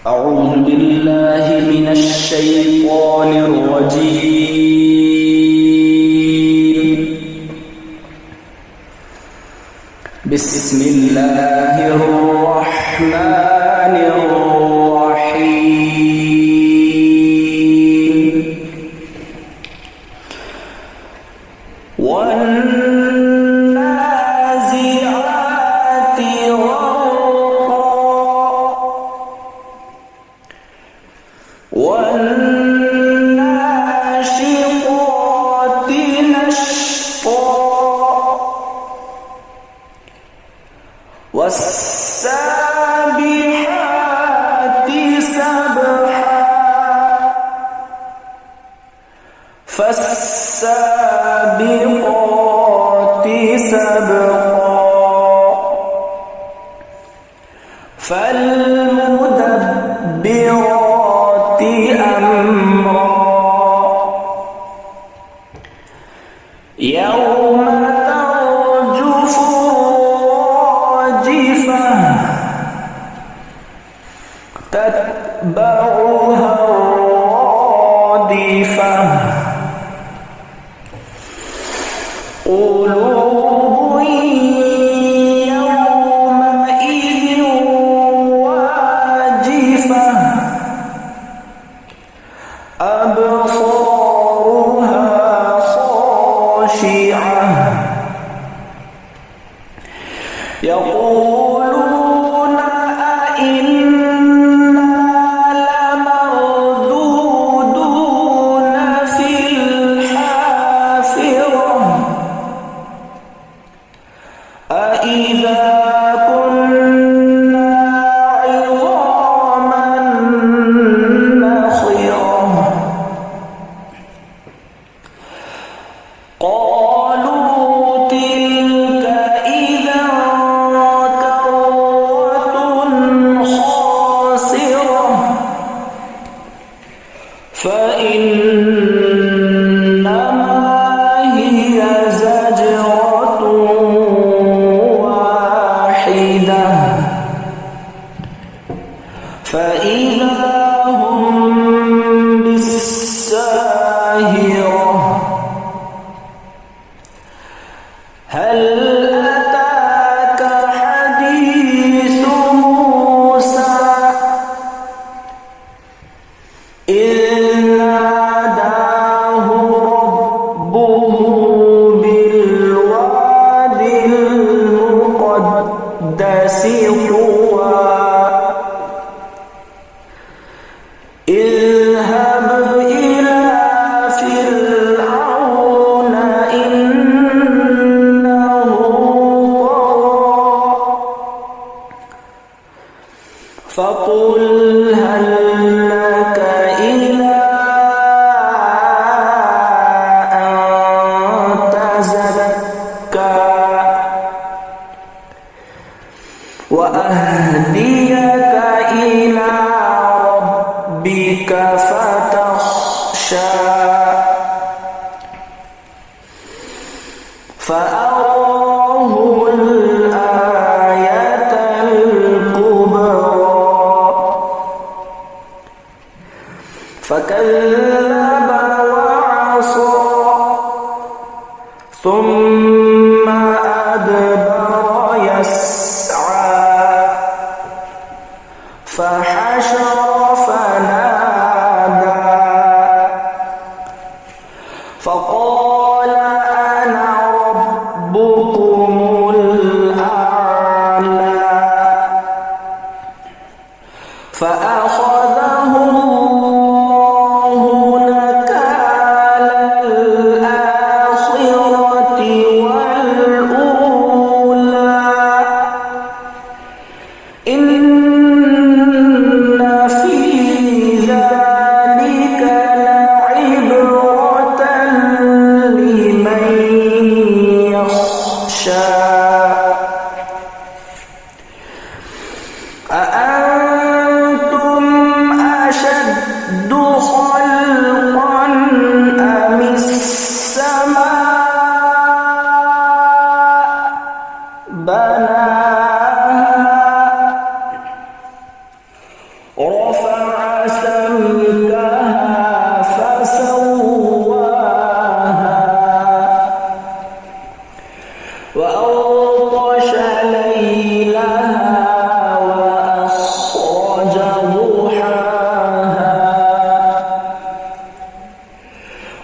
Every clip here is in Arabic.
أعوذ بالله من الشيطان الرجيم. بسم الله الرحمن الرحيم. والنازعات غرقا والناشطات نشطا والسابحات سبحا فالسابقات سبقا فالمدبرات أمرا يوم ترجف الراجفة تتبعها الرادفة قلوب يومئذ واجفة أبصارها خاشعة يقولون أئنا لمردودون في الحافرة أإذا كنا عظاما نخرة قالوا تلك إذا كرة خاسرة فإنما هي زجرة واحدة فإذا هم بالساهرة هل أتاك حديث موسى إذ ناداه ربه بالواد المقدس طوى اذهب إلى فرعون إنه طغى فقل هل لك إلى أن تزكى وأهديك إلى ربك فتخشى فأراه الآية الكبرى فكذب وعصى ثم أدبر يسعى فحشر فنادى فقال أنا ربكم الأعلى فأخذه الله نكال الآخرة والأولى إن في ذلك لعبرة لمن يخشى أأنتم رفع سمكها فسواها وأغطش ليلها وأخرج ضحاها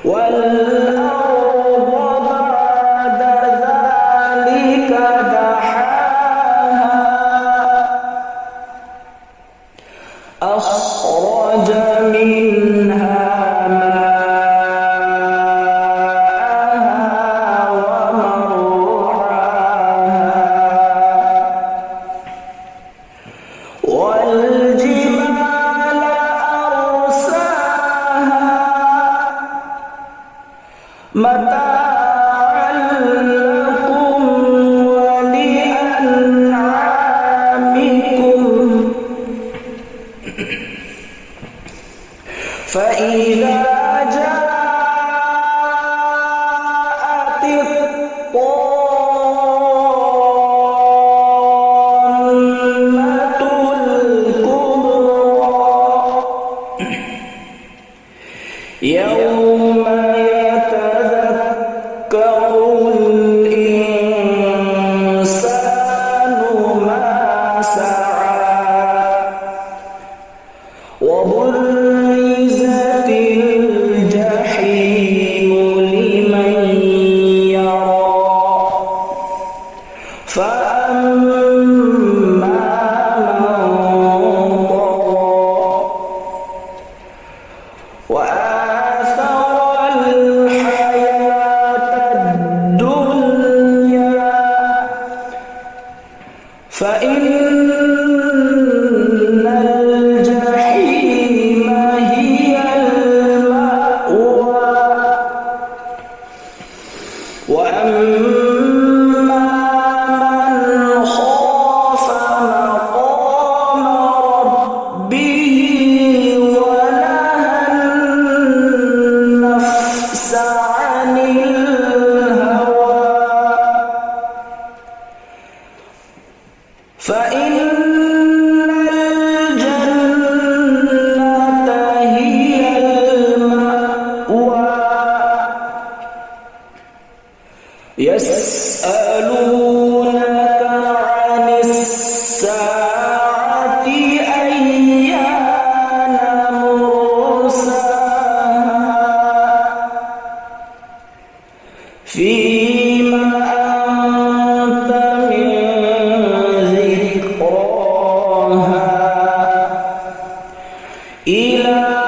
والأرض بعد ذلك دحاها أخرج منها ماءها ومرعاها والجبال أرساها متاعا لكم ولأنعامكم فإذا جاءت الطامة الكبرى يوم يتذكر الإنسان ما سعى وبرزت الجحيم لمن يرى فأما من طغى وآثر الحياة الدنيا فإن الجحيم هي المأوى وأما من خاف مقام ربه ونهى النفس عن الهوى فإن الجنة هي المأوى يسألونك عن الساعة أيان مرساها فيما أنت من ذكراها إلى